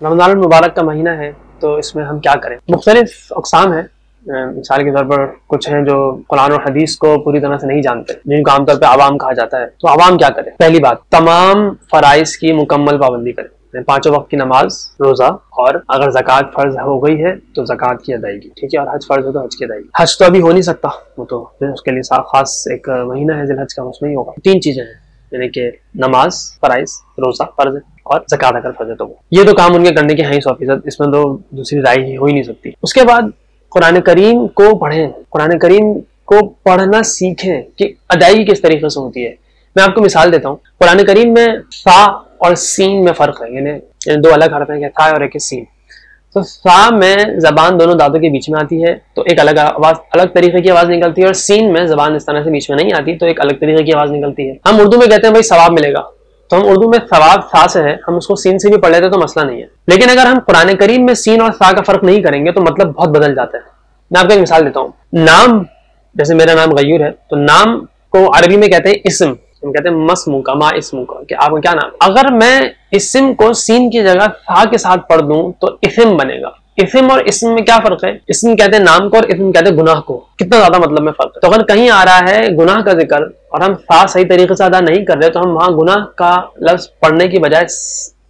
رمضان المبارک کا مہینہ ہے تو اس میں ہم کیا کریں؟ مختلف اقسام ہیں. مثال کے طور پر کچھ ہیں جو قرآن اور حدیث کو پوری طرح سے نہیں جانتے، جن کو عام طور پہ عوام کہا جاتا ہے. تو عوام کیا کرے؟ پہلی بات، تمام فرائض کی مکمل پابندی کرے. 5 وقت کی نماز، روزہ، اور اگر زکوٰۃ فرض ہو گئی ہے تو زکوٰۃ کی ادائیگی، ٹھیک ہے، اور حج فرض ہو تو حج کی ادائیگی. حج تو ابھی ہو نہیں سکتا، وہ تو اس کے لیے خاص ایک مہینہ ہے ذی الحج کا، اس میں ہی ہوگا. 3 چیزیں ہیں، یعنی کہ نماز فرائض، روزہ فرض اور زکوٰۃ اگر فرض ہے تو یہ تو کام ان کے کرنے کے ہیں 100%، اس میں تو دوسری رائے ہو ہی نہیں سکتی. اس کے بعد قرآن کریم کو پڑھیں، قرآن کریم کو پڑھنا سیکھیں کہ ادائیگی کس طریقے سے ہوتی ہے. میں آپ کو مثال دیتا ہوں. قرآن کریم میں فا اور سین میں فرق ہے، یعنی 2 الگ حرف ہیں، کہ تھا اور ایک سین. تو فا میں زبان دونوں دانتوں کے بیچ میں آتی ہے تو ایک الگ آواز، الگ طریقے کی آواز نکلتی ہے، اور سین میں زبان اس طرح سے بیچ میں نہیں آتی تو ایک الگ طریقے کی آواز نکلتی ہے. ہم اردو میں کہتے ہیں بھائی ثواب ملے گا، تو ہم اردو میں ثواب فا سے ہے، ہم اس کو سین سے بھی پڑھ لیتے تو مسئلہ نہیں ہے. لیکن اگر ہم قرآن کریم میں سین اور فا کا فرق نہیں کریں گے تو مطلب بہت بدل جاتا ہے. میں آپ کو ایک مثال دیتا ہوں. نام، جیسے میرا نام غیور ہے تو نام کو عربی میں کہتے ہیں اسم، ہم کہتے ہیں مسمو کا، ما اسمو کا، کہ آپ کا کیا نام. اگر میں اسم کو سین کی جگہ فا کے ساتھ پڑھ دوں تو اسم بنے گا. اسم اور اسم میں کیا فرق ہے؟ اسم کہتے ہیں نام کو اور اسم کہتے ہیں گناہ کو. کتنا زیادہ مطلب میں فرق ہے. تو اگر کہیں آ رہا ہے گناہ کا ذکر اور ہم فا صحیح طریقے سے ادا نہیں کر رہے تو ہم وہاں گناہ کا لفظ پڑھنے کی بجائے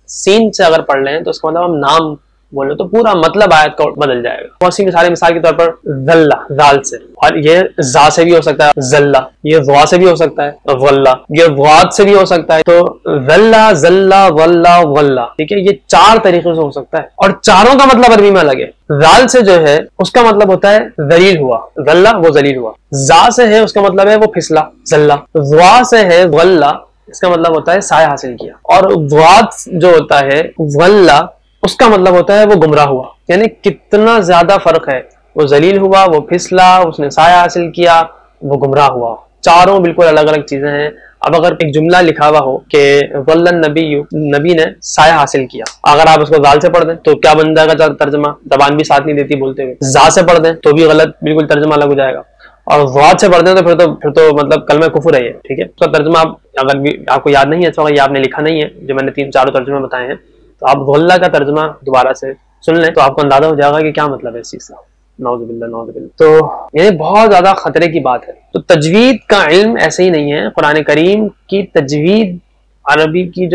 سین سے اگر پڑھ لیں تو اس کا مطلب ہم نام بولے تو پورا مطلب آیت کا بدل جائے گا. بہت سی مثال کے طور پر ذلہ، ذال سے، اور یہ زا سے بھی ہو سکتا ہے ذلہ، یہ ضوا سے بھی ہو سکتا ہے غلہ، یہ ضاد سے بھی ہو سکتا ہے. تو ذلہ، ذلہ، غلہ، غلہ، ٹھیک ہے، یہ 4 طریقے سے ہو سکتا ہے اور چاروں کا مطلب عربی میں الگ ہے. ذال سے جو ہے اس کا مطلب ہوتا ہے ذلیل ہوا، ذلہ وہ ذلیل ہوا. زا سے ہے اس کا مطلب ہے وہ پھسلا، ذلہ. ضوا سے ہے غلہ، اس کا مطلب ہوتا ہے سایہ حاصل کیا. اور ضاد جو ہوتا ہے غلہ، اس کا مطلب ہوتا ہے وہ گمراہ ہوا. یعنی کتنا زیادہ فرق ہے. وہ ذلیل ہوا، وہ پھسلا، اس نے سایہ حاصل کیا، وہ گمراہ ہوا. چاروں بالکل الگ الگ چیزیں ہیں. اب اگر ایک جملہ لکھا ہوا ہو کہ ظل النبی، نبی نے سایہ حاصل کیا، اگر آپ اس کو زال سے پڑھ دیں تو کیا بن جائے گا ترجمہ؟ زبان بھی ساتھ نہیں دیتی بولتے ہوئے. زا سے پڑھ دیں تو بھی غلط، بالکل ترجمہ الگ ہو جائے گا. اور ضاد سے پڑھ دیں تو پھر تو مطلب کلمہ کفر ہے یہ، ٹھیک ہے. اس کا ترجمہ اگر آپ کو یاد نہیں ہے اس وقت، یہ آپ نے لکھا نہیں ہے جو میں نے 3-4 ترجمے بتائے ہیں، تو آپ غلہ کا ترجمہ دوبارہ سے سن لیں تو آپ کو اندازہ ہو جائے گا کہ کیا مطلب ہے اس چیز کا. نعوذ باللہ، نعوذ باللہ. تو یہ بہت زیادہ خطرے کی بات ہے. تو تجوید کا علم ایسے ہی نہیں ہے. قرآن کریم کی تجوید، عربی کی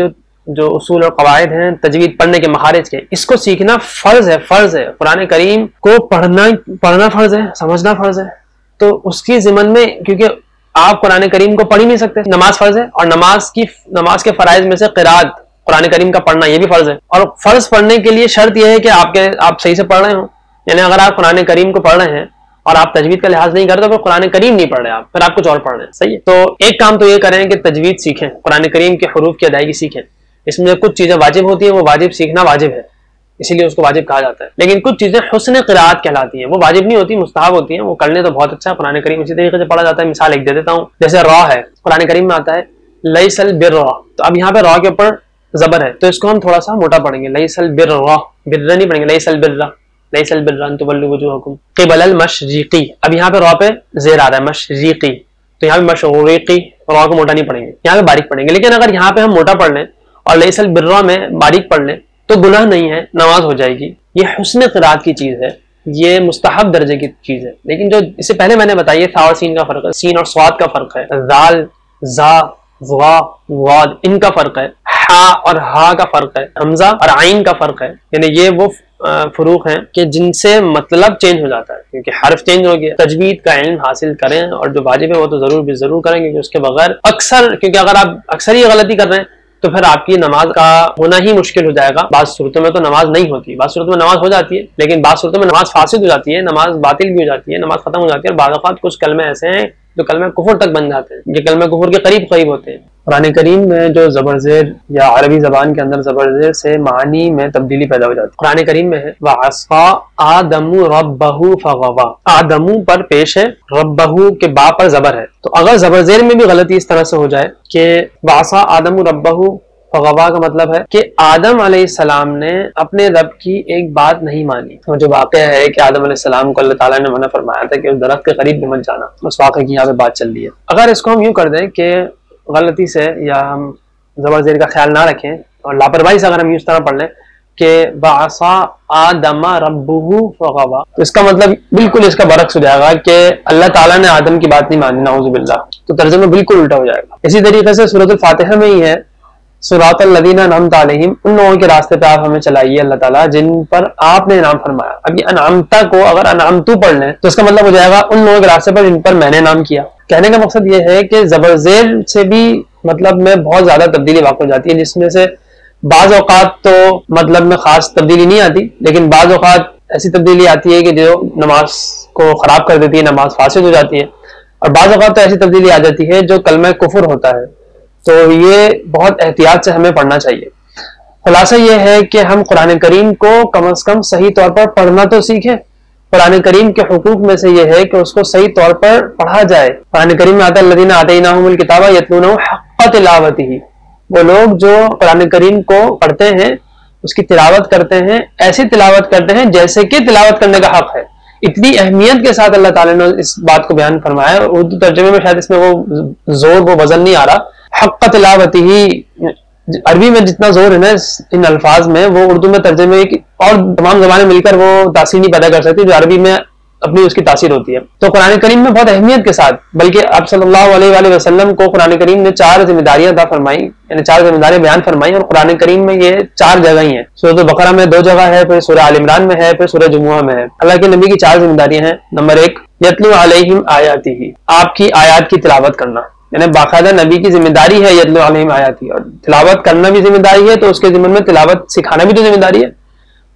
جو اصول اور قواعد ہیں تجوید پڑھنے کے مخارج کے، اس کو سیکھنا فرض ہے. فرض ہے قرآن کریم کو پڑھنا فرض ہے، سمجھنا فرض ہے. تو اس کی ضمن میں، کیونکہ آپ قرآن کریم کو پڑھ ہی نہیں سکتے. نماز فرض ہے، اور نماز کے فرائض میں سے قرات، قرآن کریم کا پڑھنا، یہ بھی فرض ہے. اور فرض پڑھنے کے لیے شرط یہ ہے کہ آپ صحیح سے پڑھ رہے ہوں. یعنی اگر آپ قرآن کریم کو پڑھ رہے ہیں اور آپ تجوید کا لحاظ نہیں کرتے تو پھر قرآن کریم نہیں پڑھ رہے آپ، پھر آپ کچھ اور پڑھ رہے ہیں. صحیح ہے. تو ایک کام تو یہ کریں کہ تجوید سیکھیں، قرآن کریم کے حروف کی ادائیگی سیکھیں. اس میں کچھ چیزیں واجب ہوتی ہیں، وہ واجب سیکھنا واجب ہے، اسی لیے اس کو واجب کہا جاتا ہے. لیکن کچھ چیزیں حسن قرات کہلاتی ہیں، وہ واجب نہیں ہوتی، مستحب ہوتی ہیں. وہ کر لیں تو بہت اچھا. قرآن کریم اسی طریقے سے پڑھا جاتا ہے. مثال ایک دے دیتا ہوں. جیسے را ہے، قرآن کریم میں آتا ہے لیس البر، تو اب یہاں پہ را کے اوپر زبر ہے تو اس کو ہم تھوڑا سا موٹا پڑھیں گے. لیس البر، بر نہیں پڑھیں گے، لیس البر، لیس البر ان تولوا وجوہکم قبل المشرقی. اب یہاں پہ را پہ زیر آ رہا ہے مشرقی، تو یہاں پہ مشرقی، را کو موٹا نہیں پڑھیں گے، یہاں پہ باریک پڑھیں گے. لیکن اگر یہاں پہ ہم موٹا پڑھ لیں اور لیس البر میں باریک پڑھ لیں تو گناہ نہیں ہے، نماز ہو جائے گی. یہ حسن قرات کی چیز ہے، یہ مستحب درجے کی چیز ہے. لیکن جو اس سے پہلے میں نے بتائی ہے، تھا اور سین کا فرق ہے، سین اور سواد کا فرق ہے، ذال، زا، ضا، واد، ان کا فرق ہے، ہا اور ہا کا فرق ہے، حمزہ اور عین کا فرق ہے. یعنی یہ وہ فروق ہیں کہ جن سے مطلب چینج ہو جاتا ہے، کیونکہ حرف چینج ہو گیا. تجوید کا علم حاصل کریں، اور جو واجب ہے وہ تو ضرور کریں، کیونکہ اس کے بغیر کیونکہ اگر آپ اکثر ہی غلطی کر رہے ہیں تو پھر آپ کی نماز کا ہونا ہی مشکل ہو جائے گا. بعض صورتوں میں تو نماز نہیں ہوتی، بعض صورتوں میں نماز ہو جاتی ہے، لیکن بعض صورتوں میں نماز فاسد ہو جاتی ہے، نماز باطل بھی ہو جاتی ہے، نماز ختم ہو جاتی ہے. اور بعض اوقات کچھ کلمے ایسے ہیں جو کلمہ کفر تک بن جاتے ہیں، یہ کلمہ کفر کے قریب ہوتے ہیں. قرآن کریم میں جو زبر زیر یا عربی زبان کے اندر زبر زیر سے معنی میں تبدیلی پیدا ہو جاتی ہے. قرآن کریم میں ہے وَعَصَىٰ آدَمُ رَبَّهُ فَغَوَىٰ، آدمو پر پیش ہے، ربہ کے با پر زبر ہے. تو اگر زبر زیر میں بھی غلطی اس طرح سے ہو جائے کہ وَعَصَىٰ آدَمُ رَبَّهُ فغوا کا مطلب ہے کہ آدم علیہ السلام نے اپنے رب کی ایک بات نہیں مانی. اور جو واقعہ ہے کہ آدم علیہ السلام کو اللہ تعالیٰ نے منع فرمایا تھا کہ اس درخت کے قریب بھی مت جانا، اس واقعے کی یہاں پہ بات چل رہی ہے. اگر اس کو ہم یوں کر دیں کہ غلطی سے یا ہم زبر زیر کا خیال نہ رکھیں اور لاپرواہی سے اگر ہم اس طرح پڑھ لیں کہ بعصا آدم ربہ فغوا، تو اس کا مطلب بالکل اس کا برعکس ہو جائے گا کہ اللہ تعالیٰ نے آدم کی بات نہیں مانی، نعوذ باللہ، تو ترجمہ بالکل الٹا ہو جائے گا۔ اسی طریقے سے سورۃ الفاتحہ میں ہی ہے صراط الذین انعمت علیہم، ان لوگوں کے راستے پہ آپ ہمیں چلائیے اللہ تعالیٰ جن پر آپ نے انعام فرمایا۔ اب یہ انعامتا کو اگر انعامتو پڑھ لیں تو اس کا مطلب ہو جائے گا ان لوگوں کے راستے پر جن پر میں نے انعام کیا۔ کہنے کا مقصد یہ ہے کہ زبر زیر سے بھی مطلب میں بہت زیادہ تبدیلی واقع ہو جاتی ہے، جس میں سے بعض اوقات تو مطلب میں خاص تبدیلی نہیں آتی، لیکن بعض اوقات ایسی تبدیلی آتی ہے کہ جو نماز کو خراب کر دیتی ہے، نماز فاسد ہو جاتی ہے، اور بعض اوقات تو ایسی تبدیلی آ جاتی ہے جو کلمہ کفر ہوتا ہے۔ تو یہ بہت احتیاط سے ہمیں پڑھنا چاہیے۔ خلاصہ یہ ہے کہ ہم قرآن کریم کو کم از کم صحیح طور پر پڑھنا تو سیکھیں۔ قرآن کریم کے حقوق میں سے یہ ہے کہ اس کو صحیح طور پر پڑھا جائے۔ قرآن کریم میں آتا ہے الذین آتیناہم الکتاب یتلونہ حق تلاوتہ، وہ لوگ جو قرآن کریم کو پڑھتے ہیں، اس کی تلاوت کرتے ہیں، ایسی تلاوت کرتے ہیں جیسے کہ تلاوت کرنے کا حق ہے۔ اتنی اہمیت کے ساتھ اللہ تعالیٰ نے اس بات کو بیان فرمایا ہے۔ اردو ترجمے میں شاید اس میں وہ زور، وہ وزن نہیں آ رہا۔ حق تلاوتہ، عربی میں جتنا زور ہے نا ان الفاظ میں، وہ اردو میں ترجمے اور تمام زبانیں مل کر وہ تاثیر نہیں پیدا کر سکتی جو عربی میں اپنی اس کی تاثیر ہوتی ہے۔ تو قرآن کریم میں بہت اہمیت کے ساتھ، بلکہ آپ صلی اللہ علیہ وآلہ وسلم کو قرآن کریم نے 4 ذمہ داریاں عطا فرمائی، یعنی 4 ذمہ داریاں بیان فرمائی، اور قرآن کریم میں یہ 4 جگہ ہی ہیں۔ سورۃ البقرہ میں 2 جگہ ہے، پھر سورہ آل عمران میں ہے، پھر سورہ جمعہ میں ہے۔ اللہ کے نبی کی 4 ذمہ داریاں ہیں۔ نمبر 1 یتلو علیہم آیاتہ، آپ کی آیات کی تلاوت کرنا، یعنی باقاعدہ نبی کی ذمہ داری ہے یتلو علیہم آیاتہ، اور تلاوت کرنا بھی ذمہ داری ہے، تو اس کے ذمہ میں تلاوت سکھانا بھی تو ذمہ داری ہے۔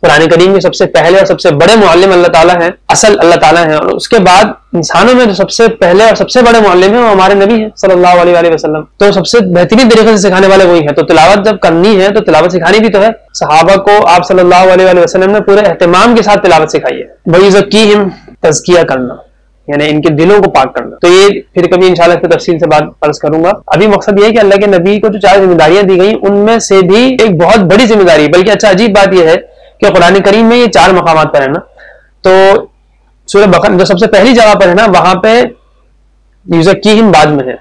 قرآن کریم کے سب سے پہلے اور سب سے بڑے معلم اللہ تعالیٰ ہیں، اصل اللہ تعالیٰ ہیں، اور اس کے بعد انسانوں میں جو سب سے پہلے اور سب سے بڑے معلم ہیں وہ ہمارے نبی ہیں صلی اللہ علیہ وآلہ وسلم، تو سب سے بہترین طریقے سے سکھانے والے وہی ہیں۔ تو تلاوت جب کرنی ہے تو تلاوت سکھانی بھی تو ہے۔ صحابہ کو آپ صلی اللہ علیہ وآلہ وسلم نے پورے اہتمام کے ساتھ تلاوت سکھائی ہے۔ وَيُزَكِّيهِمْ، تزکیہ کرنا، یعنی ان کے دلوں کو پاک کرنا۔ تو یہ پھر کبھی انشاءاللہ اس پہ تفصیل سے بات عرض کروں گا۔ ابھی مقصد یہ ہے کہ اللہ کے نبی کو جو 4 ذمہ داریاں دی گئیں ان میں سے بھی ایک بہت بڑی ذمہ داری، بلکہ اچھا عجیب بات یہ ہے کہ قرآن کریم میں یہ 4 مقامات پر ہے نا، تو سورہ بقرہ جو سب سے پہلی جگہ پر ہے نا، وہاں پہ یزکیہم بعد میں ہے،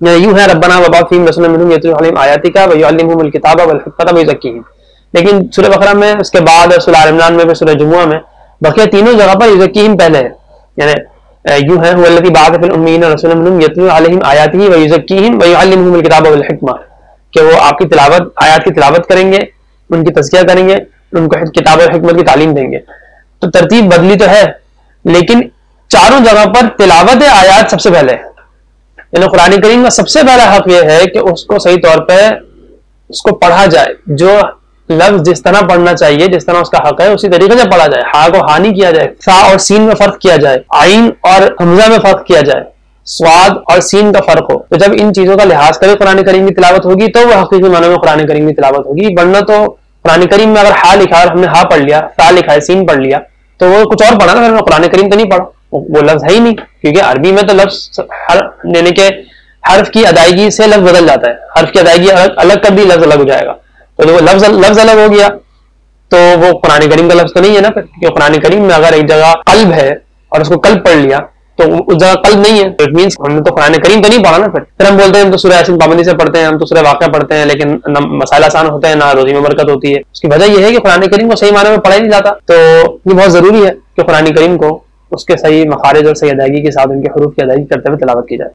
یعنی یوں ہے ربنا وبعث فیہم رسولا منہم یتلو علیہم آیاتک ویعلمہم الکتاب والحکمۃ ویزکیہم، لیکن سورہ بقرہ میں اس کے بعد اور سورہ آل عمران میں، پھر سورہ جمعہ میں، بقیہ تینوں جگہ پر یزکیہم پہلے ہے، یعنی یوں ہے هو الذی بعث فی الامیین رسولا منہم یتلو علیہم آیاتہ ویزکیہم ویعلمہم الکتاب والحکمۃ، کہ وہ آپ کی تلاوت، آیات کی تلاوت کریں گے، ان کی تزکیہ کریں گے، ان کو کتاب اور حکمت کی تعلیم دیں گے۔ تو ترتیب بدلی تو ہے، لیکن چاروں جگہ پر تلاوت آیات سب سے پہلے ہے۔ یعنی قرآن کریم کا سب سے پہلا حق یہ ہے کہ اس کو صحیح طور پہ اس کو پڑھا جائے، جو لفظ جس طرح پڑھنا چاہیے، جس طرح اس کا حق ہے اسی طریقے سے پڑھا جائے، ہا کو ہا نہیں کیا جائے، سا اور سین میں فرق کیا جائے، عین اور حمزہ میں فرق کیا جائے، سواد اور سین کا فرق ہو۔ تو جب ان چیزوں کا لحاظ کرے قرآن کریم کی تلاوت ہوگی تو وہ حقیقی معنوں میں قرآن کریم کی تلاوت ہوگی، ورنہ تو قرآن کریم میں اگر ہا لکھا اور ہم نے ہا پڑھ لیا، سا لکھا ہے سین پڑھ لیا، تو وہ کچھ اور پڑھا نا، پھر قرآن کریم تو نہیں پڑھا، وہ لفظ ہے ہی نہیں، کیونکہ عربی میں تو لفظ یعنی کہ حرف کی ادائیگی سے لفظ بدل جاتا ہے، حرف کی ادائیگی الگ کر دی لفظ الگ ہو جائے گا، تو وہ لفظ الگ ہو گیا تو وہ قرآن کریم کا لفظ تو نہیں ہے نا، کیونکہ قرآن کریم میں اگر ایک جگہ قلب ہے اور اس کو قلب پڑھ لیا تو اس جگہ قلب نہیں ہے، تو اٹ مینس ہم نے تو قرآن کریم تو نہیں پڑھا نا۔ پھر ہم بولتے ہیں ہم تو سورہ یاسین پابندی سے پڑھتے ہیں، ہم تو سورہ واقعہ پڑھتے ہیں، لیکن نہ مسائل آسان ہوتے ہیں، نہ روزی میں برکت ہوتی ہے۔ اس کی وجہ یہ ہے کہ قرآن کریم کو صحیح معنی میں پڑھا ہی نہیں جاتا۔ تو یہ بہت ضروری ہے کہ قرآن کریم کو اس کے صحیح مخارج اور صحیح ادائیگی کے ساتھ ان کے حروف کی ادائیگی کرتے ہوئے تلاوت کی جائے۔